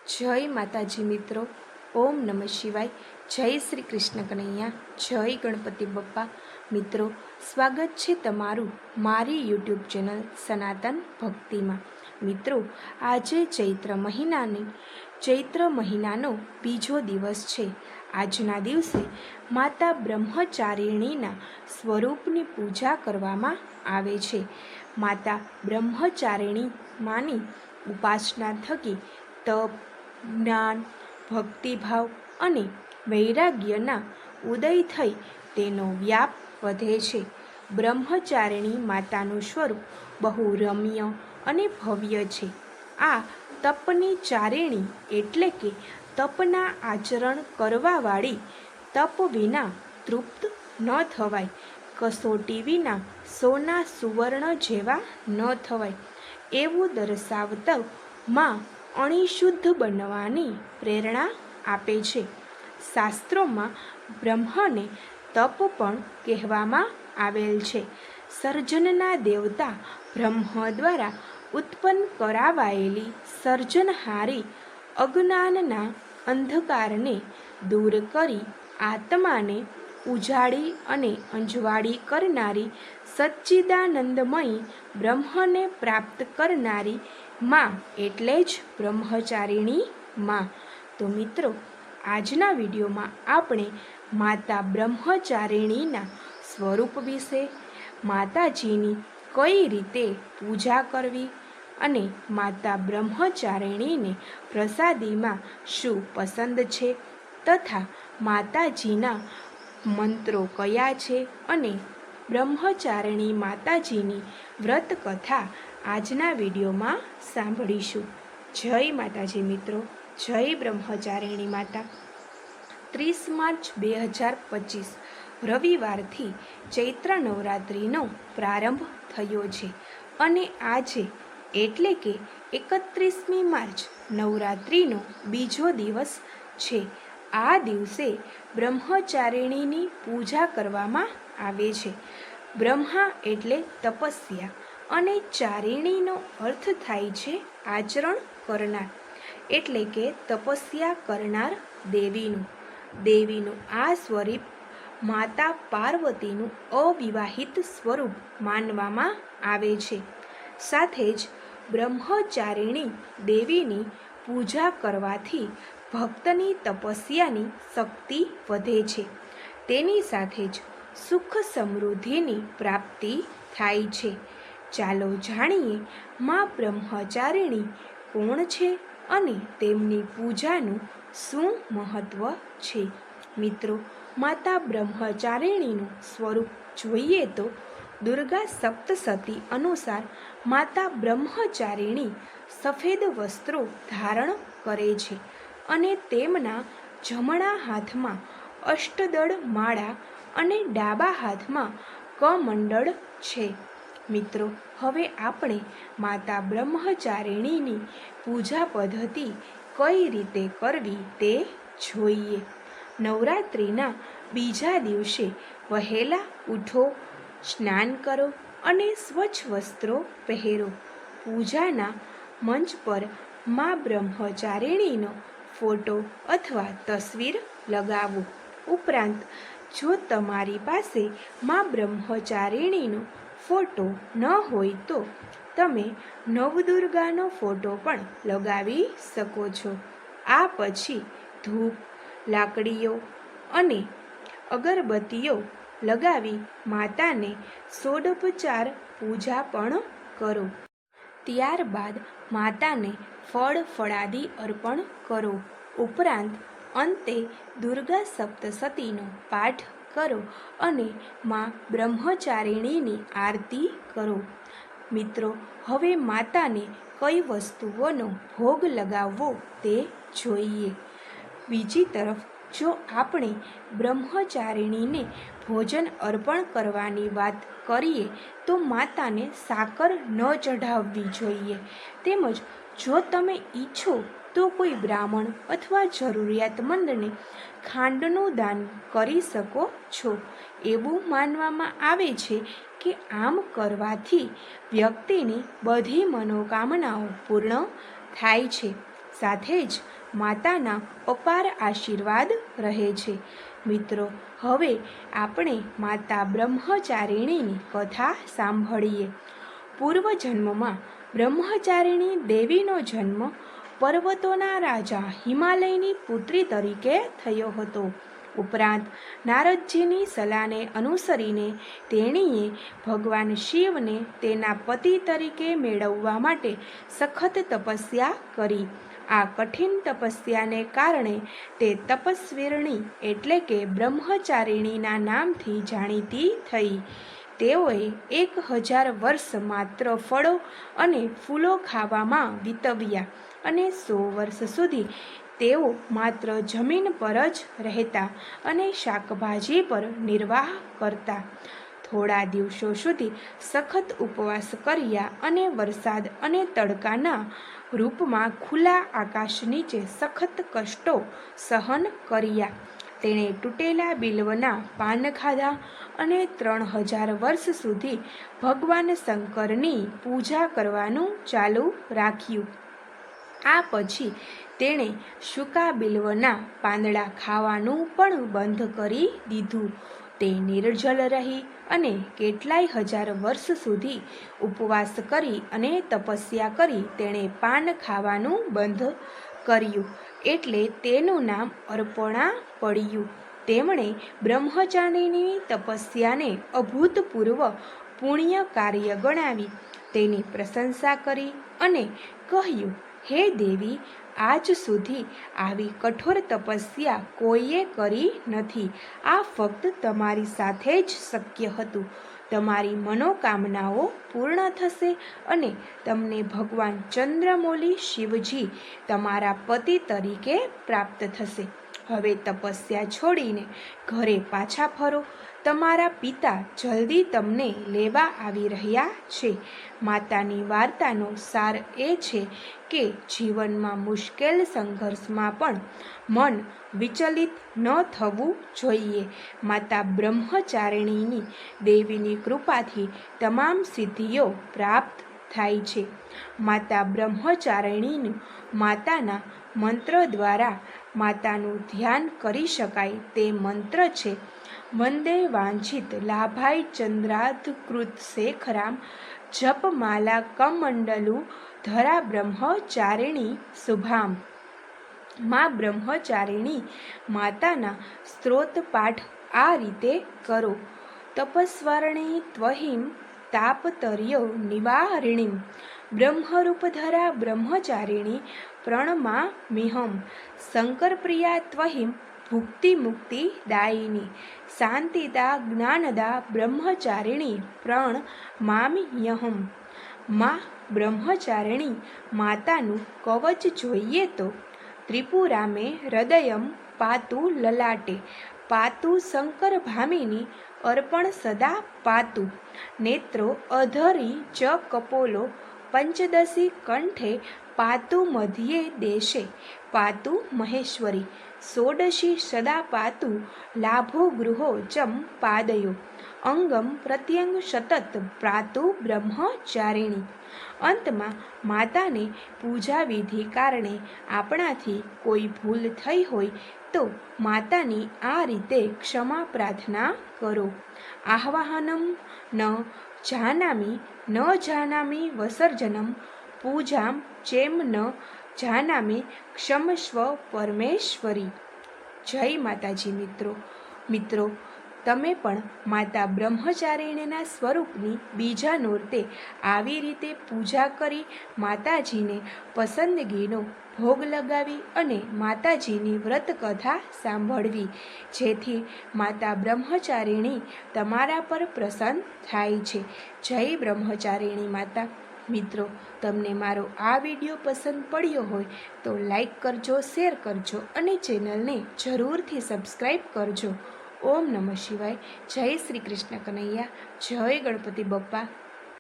જય માતાજી મિત્રો, ઓમ નમઃ શિવાય, જય શ્રી કૃષ્ણ કનૈયા, જય ગણપતિ બપ્પા. મિત્રો, સ્વાગત છે તમારું મારી યુટ્યુબ ચેનલ સનાતન ભક્તિમાં. મિત્રો, આજે ચૈત્ર મહિનાનો બીજો દિવસ છે. આજના દિવસે માતા બ્રહ્મચારિણીના સ્વરૂપની પૂજા કરવામાં આવે છે. માતા બ્રહ્મચારિણી માની ઉપાસના થકી તપ, જ્ઞાન, ભક્તિભાવ અને વૈરાગ્યના ઉદય થઈ તેનો વ્યાપ વધે છે. બ્રહ્મચારિણી માતાનું સ્વરૂપ બહુ રમ્ય અને ભવ્ય છે. આ તપની ચારિણી એટલે કે તપના આચરણ કરવાવાળી. તપ વિના તૃપ્ત ન થવાય, કસોટી વિના સોના સુવર્ણ જેવા ન થવાય એવું દર્શાવતા માં અણિશુદ્ધ બનવાની પ્રેરણા આપે છે. શાસ્ત્રોમાં બ્રહ્મને તપ પણ કહેવામાં આવેલ છે. સર્જનના દેવતા બ્રહ્મ દ્વારા ઉત્પન્ન કરાવાયેલી સર્જનહારી અજ્ઞાનના અંધકારને દૂર કરી આત્માને ઉજાડી અને અંજવાળી કરનારી સચ્ચિદાનંદમયી બ્રહ્મને પ્રાપ્ત કરનારી માં એટલે જ બ્રહ્મચારિણી માં. તો મિત્રો, આજના વિડીયોમાં આપણે માતા બ્રહ્મચારિણીના સ્વરૂપ વિશે, માતાજીની કઈ રીતે પૂજા કરવી અને માતા બ્રહ્મચારિણીને પ્રસાદીમાં શું પસંદ છે તથા માતાજીના મંત્રો કયા છે અને બ્રહ્મચારિણી માતાજીની વ્રત કથા આજના વિડીયોમાં સાંભળીશું. જય માતાજી મિત્રો, જય બ્રહ્મચારિણી માતા. 30 માર્ચ 2025 રવિવારથી ચૈત્ર નવરાત્રિનો પ્રારંભ થયો છે અને આજે એટલે કે 31મી માર્ચ નવરાત્રિનો બીજો દિવસ છે. આ દિવસે બ્રહ્મચારિણીની પૂજા કરવામાં આવે છે. બ્રહ્મા એટલે તપસ્યા અને ચારિણીનો અર્થ થાય છે આચરણ કરનાર, એટલે કે તપસ્યા કરનાર દેવીનું આ સ્વરૂપ માતા પાર્વતીનું અવિવાહિત સ્વરૂપ માનવામાં આવે છે. સાથે જ બ્રહ્મચારિણી દેવીની પૂજા કરવાથી ભક્તની તપસ્યાની શક્તિ વધે છે. તેની સાથે જ સુખ સમૃદ્ધિની પ્રાપ્તિ થાય છે. ચાલો જાણીએ માં બ્રહ્મચારિણી કોણ છે અને તેમની પૂજાનું શું મહત્વ છે. મિત્રો, માતા બ્રહ્મચારિણીનું સ્વરૂપ જોઈએ તો દુર્ગા સપ્તસતી અનુસાર માતા બ્રહ્મચારિણી સફેદ વસ્ત્રો ધારણ કરે છે અને તેમના જમણા હાથમાં અષ્ટદળ માળા અને ડાબા હાથમાં કમંડળ છે. મિત્રો, હવે આપણે માતા બ્રહ્મચારિણીની પૂજા પદ્ધતિ કઈ રીતે કરવી તે જોઈએ. નવરાત્રિના બીજા દિવસે વહેલા ઉઠો, સ્નાન કરો અને સ્વચ્છ વસ્ત્રો પહેરો. પૂજાના મંચ પર માં બ્રહ્મચારિણીનો ફોટો અથવા તસવીર લગાવો. ઉપરાંત જો તમારી પાસે માં બ્રહ્મચારિણીનો ફોટો ન હોય તો તમે નવદુર્ગાનો ફોટો પણ લગાવી શકો છો. આ પછી ધૂપ, લાકડીઓ અને અગરબત્તીઓ લગાવી માતાને ષોડોપચાર પૂજા પણ કરો. ત્યારબાદ માતાને ફળાદી અર્પણ કરો. ઉપરાંત અંતે દુર્ગા સપ્તસતીનો પાઠ કરો અને માં બ્રહ્મચારિણીની આરતી કરો. મિત્રો, હવે માતાને કઈ વસ્તુઓનો ભોગ લગાવવો તે જોઈએ. બીજી તરફ જો આપણે બ્રહ્મચારિણીને ભોજન અર્પણ કરવાની વાત કરીએ તો માતાને સાકર ન ચઢાવવી જોઈએ. તેમજ જો તમે ઈચ્છો તો કોઈ બ્રાહ્મણ અથવા જરૂરિયાતમંદને ખાંડનું દાન કરી શકો છો. એવું માનવામાં આવે છે કે આમ કરવાથી વ્યક્તિની બધી મનોકામનાઓ પૂર્ણ થાય છે. સાથે જ માતાના અપાર આશીર્વાદ રહે છે. મિત્રો, હવે આપણે માતા બ્રહ્મચારિણીની કથા સાંભળીએ. પૂર્વજન્મમાં બ્રહ્મચારિણી દેવીનો જન્મ પર્વતોના રાજા હિમાલયની પુત્રી તરીકે થયો હતો. ઉપરાંત નારદજીની સલાહને અનુસરીને તેણીએ ભગવાન શિવને તેના પતિ તરીકે મેળવવા માટે સખત તપસ્યા કરી. આ કઠિન તપસ્યાને કારણે તે તપસ્વીરણી એટલે કે બ્રહ્મચારિણીના નામથી જાણીતી થઈ. તેઓએ 1000 વર્ષ માત્ર ફળો અને ફૂલો ખાવામાં વિતવ્યા અને 100 વર્ષ સુધી તેઓ માત્ર જમીન પર જ રહેતા અને શાકભાજી પર નિર્વાહ કરતા. થોડા દિવસો સુધી સખત ઉપવાસ કર્યા અને વરસાદ અને તડકાના રૂપમાં ખુલ્લા આકાશ નીચે સખત કષ્ટો સહન કર્યા. તેણે તૂટેલા બિલ્વના પાન ખાધા અને 3000 વર્ષ સુધી ભગવાન શંકરની પૂજા કરવાનું ચાલુ રાખ્યું. આ પછી તેણે સૂકા બિલ્વના પાંદડા ખાવાનું પણ બંધ કરી દીધું. તે નિર્જલ રહી અને કેટલાય હજાર વર્ષ સુધી ઉપવાસ કરી અને તપસ્યા કરી તેણે પાન ખાવાનું બંધ કર્યું, એટલે તેનું નામ અર્પણા પડ્યું. તેમણે બ્રહ્મચારિણીની તપસ્યાને અભૂતપૂર્વ પુણ્ય કાર્ય ગણાવી તેની પ્રશંસા કરી અને કહ્યું, હે દેવી, આજ સુધી આવી કઠોર તપસ્યા કોઈએ કરી નથી. આ ફક્ત તમારી સાથે જ શક્ય હતું. તમારી મનોકામનાઓ પૂર્ણ થશે અને તમને ભગવાન ચંદ્રમૌલી શિવજી તમારા પતિ તરીકે પ્રાપ્ત થશે. હવે તપસ્યા છોડીને ઘરે પાછા ફરો. તમારા પિતા જલ્દી તમને લેવા આવી રહ્યા છે. માતાની વાર્તાનો સાર એ છે કે જીવનમાં મુશ્કેલ સંઘર્ષમાં પણ મન વિચલિત ન થવું જોઈએ. માતા બ્રહ્મચારિણીની દેવીની કૃપાથી તમામ સિદ્ધિઓ પ્રાપ્ત થાય છે. માતા બ્રહ્મચારિણીનું માતાના મંત્ર દ્વારા માતાનું ધ્યાન કરી શકાય તે મંત્ર છે, વંદે વાંછિત લાભાય ચંદ્રાધકૃત શેખરામ જપમાલા કમંડલુ ધરા બ્રહ્મચારિણી શુભામ. માં બ્રહ્મચારિણી માતાના સ્ત્રોત પાઠ આ રીતે કરો. તપસ્વરણી ત્વહિમ તાપતર્યો નિવારિણીમ બ્રહ્મરૂપધરા બ્રહ્મચારિણી પ્રણમામ્યહમ. શંકરપ્રિયા ત્વહિમ ભુક્તિ મુક્તિ દાયિની શાંતિદા જ્ઞાનદા બ્રહ્મચારિણી પ્રણમામ્યહમ. માં બ્રહ્મચારિણી માતાનું કવચ જોઈએ તો ત્રિપુરામે હૃદયમ પાતુ લલાટે પાતુ શંકર ભામિની અર્પણ સદા પાતુ નેત્રો અધરી ચ કપોલો પંચદશી કંઠે પાતુ મધ્યે દેશે પાતુ મહેશ્વરી ષોડશી સદા પાતુ લાભો ગૃહો ચમ પાદયો અંગમ પ્રત્યંગ સતત પાતુ બ્રહ્મચારિણી. અંતમાં માતાને પૂજા વિધિ કારણે આપણાથી કોઈ ભૂલ થઈ હોય તો માતાની આ રીતે ક્ષમા પ્રાર્થના કરો. આહ્વાહનમ ન જાનામિ ન જાનામિ વિસર્જનમ પૂજામ ચેમ ન જાનામિ ક્ષમસ્વ પરમેશ્વરી. જય માતાજી. મિત્રો, તમે પણ માતા બ્રહ્મચારિણીના સ્વરૂપની બીજા નોરતે આવી રીતે પૂજા કરી માતાજીને પસંદગીનો ભોગ લગાવી અને માતાજીની વ્રત કથા સાંભળવી, જેથી માતા બ્રહ્મચારિણી તમારા પર પ્રસન્ન થાય છે. જય બ્રહ્મચારિણી માતા. મિત્રો, તમને મારો આ વિડીયો પસંદ પડ્યો હોય તો લાઈક કરજો, શેર કરજો અને ચેનલને જરૂરથી સબસ્ક્રાઈબ કરજો. ઓમ નમઃ શિવાય. જય શ્રી કૃષ્ણ કનૈયા. જય ગણપતિ બપ્પા.